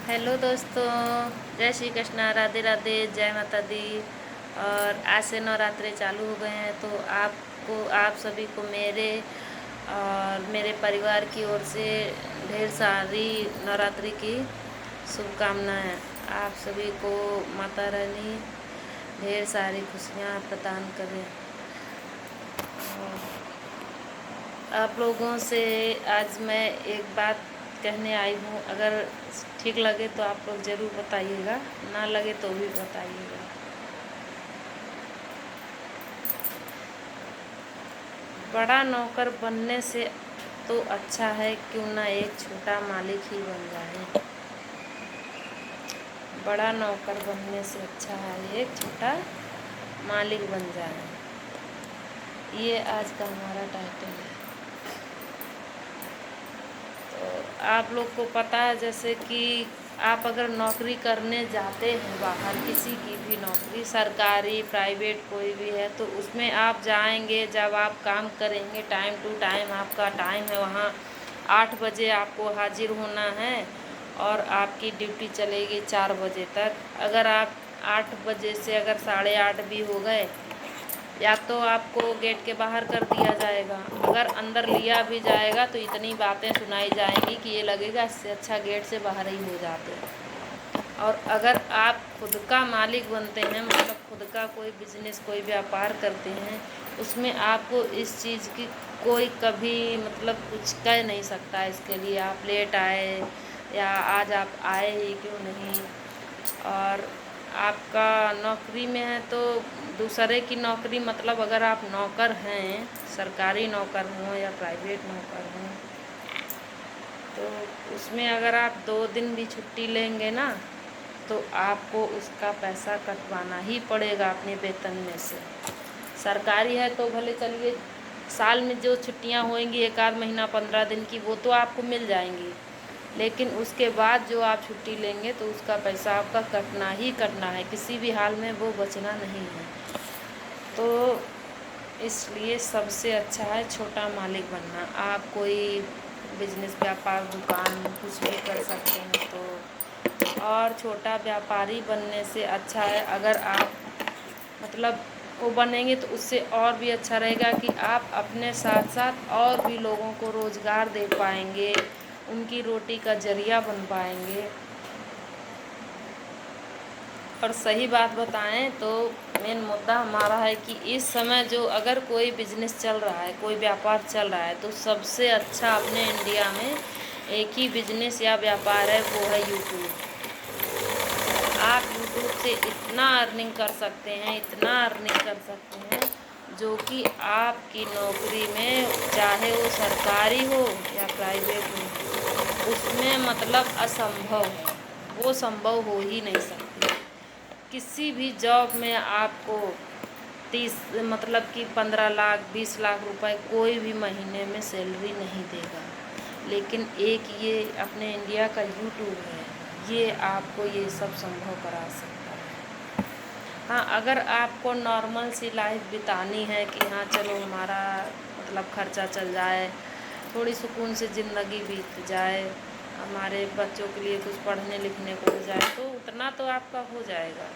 Hello दोस्तों, जय श्री कृष्णा, राधे राधे, जय माता दी। और आज से नवरात्रे चालू हो गए हैं, तो आप सभी को मेरे और मेरे परिवार की ओर से ढेर सारी नवरात्रि की शुभकामनाएं। आप सभी को माता रानी ढेर सारी खुशियां प्रदान करें। आप लोगों से आज मैं एक बात कहने आई हूँ, अगर ठीक लगे तो आप लोग ज़रूर बताइएगा, ना लगे तो भी बताइएगा। बड़ा नौकर बनने से तो अच्छा है क्यों ना एक छोटा मालिक ही बन जाए। बड़ा नौकर बनने से अच्छा है एक छोटा मालिक बन जाए, ये आज का हमारा टाइटल है। तो आप लोग को पता है, जैसे कि आप अगर नौकरी करने जाते हैं बाहर, किसी की भी नौकरी, सरकारी प्राइवेट कोई भी है, तो उसमें आप जाएंगे, जब आप काम करेंगे टाइम टू टाइम, आपका टाइम है वहाँ 8 बजे आपको हाजिर होना है और आपकी ड्यूटी चलेगी 4 बजे तक। अगर आप 8 बजे से अगर 8:30 भी हो गए, या तो आपको गेट के बाहर कर दिया जाएगा, अगर अंदर लिया भी जाएगा तो इतनी बातें सुनाई जाएंगी कि ये लगेगा इससे अच्छा गेट से बाहर ही हो जाते हैं। और अगर आप खुद का मालिक बनते हैं, मतलब खुद का कोई बिजनेस, कोई व्यापार करते हैं, उसमें आपको इस चीज़ की कोई कभी मतलब कुछ कह नहीं सकता इसके लिए आप लेट आए या आज आप आए ही क्यों नहीं। और आपका नौकरी में है तो दूसरे की नौकरी, मतलब अगर आप नौकर हैं, सरकारी नौकर हों या प्राइवेट नौकर हों, तो उसमें अगर आप 2 दिन भी छुट्टी लेंगे ना, तो आपको उसका पैसा कटवाना ही पड़ेगा अपने वेतन में से। सरकारी है तो भले चलिए, साल में जो छुट्टियां होंगी 1 आध महीना 15 दिन की, वो तो आपको मिल जाएंगी, लेकिन उसके बाद जो आप छुट्टी लेंगे तो उसका पैसा आपका कटना ही कटना है, किसी भी हाल में वो बचना नहीं है। तो इसलिए सबसे अच्छा है छोटा मालिक बनना। आप कोई बिजनेस, व्यापार, दुकान कुछ भी कर सकते हैं, तो और छोटा व्यापारी बनने से अच्छा है अगर आप मतलब वो बनेंगे तो उससे और भी अच्छा रहेगा कि आप अपने साथ साथ और भी लोगों को रोज़गार दे पाएंगे, उनकी रोटी का जरिया बन पाएंगे। और सही बात बताएं तो मेन मुद्दा हमारा है कि इस समय जो अगर कोई बिजनेस चल रहा है, कोई व्यापार चल रहा है, तो सबसे अच्छा अपने इंडिया में एक ही बिजनेस या व्यापार है, वो है यूट्यूब। आप यूट्यूब से इतना अर्निंग कर सकते हैं, इतना अर्निंग कर सकते हैं, जो कि आपकी नौकरी में, चाहे वो सरकारी हो या प्राइवेट हो, उसमें मतलब असंभव है, वो संभव हो ही नहीं सकती। किसी भी जॉब में आपको 30 मतलब कि 15 लाख 20 लाख रुपए कोई भी महीने में सैलरी नहीं देगा, लेकिन एक ये अपने इंडिया का यूट्यूब है, ये आपको ये सब संभव करा सकता है। हाँ, अगर आपको नॉर्मल सी लाइफ बितानी है कि हाँ चलो हमारा मतलब खर्चा चल जाए, थोड़ी सुकून से ज़िंदगी बीत जाए, हमारे बच्चों के लिए कुछ पढ़ने लिखने को हो जाए, तो उतना तो आपका हो जाएगा।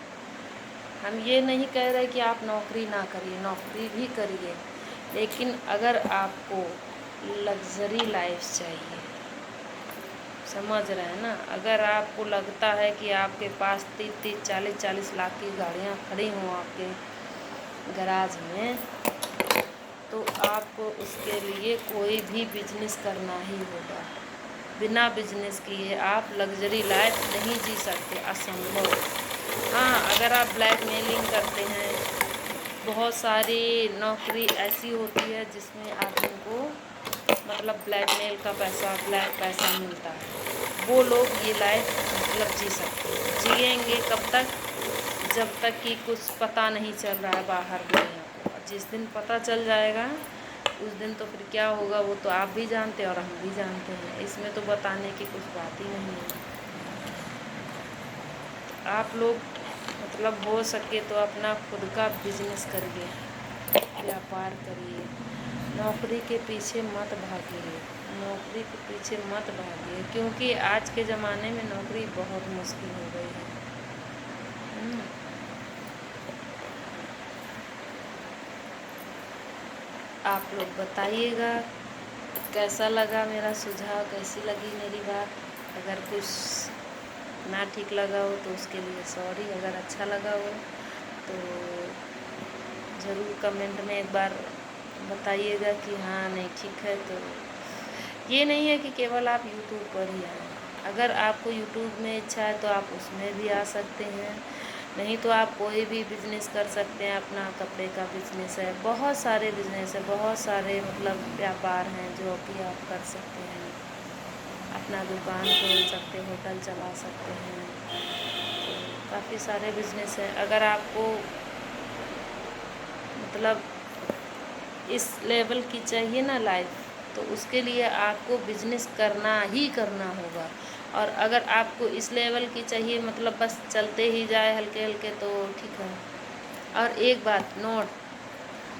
हम ये नहीं कह रहे कि आप नौकरी ना करिए, नौकरी भी करिए, लेकिन अगर आपको लग्जरी लाइफ चाहिए, समझ रहे हैं ना, अगर आपको लगता है कि आपके पास 30-30 40-40 लाख की गाड़ियाँ खड़ी हों आपके गराज में, तो आपको उसके लिए कोई भी बिजनेस करना ही होगा। बिना बिजनेस किए आप लग्जरी लाइफ नहीं जी सकते, असंभव। हाँ, अगर आप ब्लैक मेलिंग करते हैं, बहुत सारी नौकरी ऐसी होती है जिसमें आदमी को मतलब ब्लैकमेल का पैसा, ब्लैक पैसा मिलता है, वो लोग ये लाइफ मतलब जी सकते हैं। जिएंगे कब तक? जब तक कि कुछ पता नहीं चल रहा है बाहर दुनिया को। जिस दिन पता चल जाएगा उस दिन तो फिर क्या होगा वो तो आप भी जानते हैं और हम भी जानते हैं, इसमें तो बताने की कुछ बात ही नहीं है। आप लोग मतलब हो सके तो अपना खुद का बिजनेस करिए, व्यापार करिए, नौकरी के पीछे मत भागिए, नौकरी के पीछे मत भागिए, क्योंकि आज के ज़माने में नौकरी बहुत मुश्किल हो गई है। आप लोग बताइएगा कैसा लगा मेरा सुझाव, कैसी लगी मेरी बात। अगर कुछ ना ठीक लगा हो तो उसके लिए सॉरी, अगर अच्छा लगा हो तो ज़रूर कमेंट में एक बार बताइएगा कि हाँ नहीं ठीक है। तो ये नहीं है कि केवल आप यूट्यूब पर ही आएँ, अगर आपको यूट्यूब में इच्छा है तो आप उसमें भी आ सकते हैं, नहीं तो आप कोई भी बिज़नेस कर सकते हैं। अपना कपड़े का बिज़नेस है, बहुत सारे बिज़नेस है, बहुत सारे मतलब व्यापार हैं जो कि आप कर सकते हैं। अपना दुकान खोल सकते, होटल चला सकते हैं, तो काफ़ी सारे बिज़नेस हैं। अगर आपको मतलब इस लेवल की चाहिए ना लाइफ, तो उसके लिए आपको बिज़नेस करना ही करना होगा। और अगर आपको इस लेवल की चाहिए मतलब बस चलते ही जाए हल्के हल्के, तो ठीक है। और एक बात,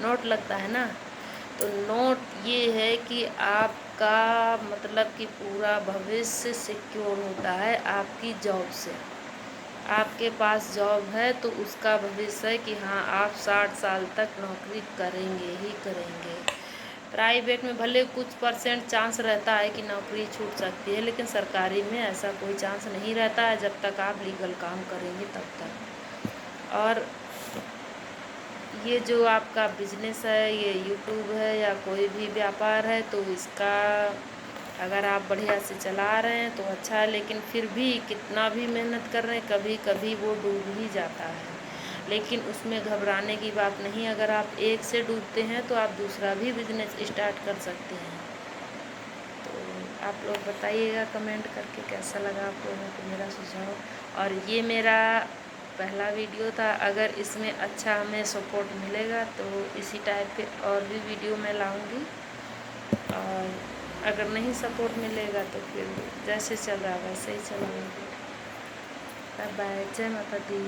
नोट लगता है ना, तो नोट ये है कि आपका मतलब कि पूरा भविष्य सिक्योर होता है आपकी जॉब से। आपके पास जॉब है तो उसका भविष्य है कि हाँ आप 60 साल तक नौकरी करेंगे ही करेंगे। प्राइवेट में भले कुछ % चांस रहता है कि नौकरी छूट सकती है, लेकिन सरकारी में ऐसा कोई चांस नहीं रहता है जब तक आप लीगल काम करेंगे तब तक। और ये जो आपका बिजनेस है, ये यूट्यूब है या कोई भी व्यापार है, तो इसका अगर आप बढ़िया से चला रहे हैं तो अच्छा है, लेकिन फिर भी कितना भी मेहनत कर रहे हैं कभी कभी वो डूब ही जाता है। लेकिन उसमें घबराने की बात नहीं, अगर आप एक से डूबते हैं तो आप दूसरा भी बिजनेस स्टार्ट कर सकते हैं। तो आप लोग बताइएगा कमेंट करके कैसा लगा आप लोगों को मेरा सुझाव। और ये मेरा पहला वीडियो था, अगर इसमें अच्छा हमें सपोर्ट मिलेगा तो इसी टाइप के और भी वीडियो मैं लाऊंगी। और अगर नहीं सपोर्ट मिलेगा तो फिर जैसे चल रहा है वैसे ही चलाऊंगी। बाय बाय, जय माता दी।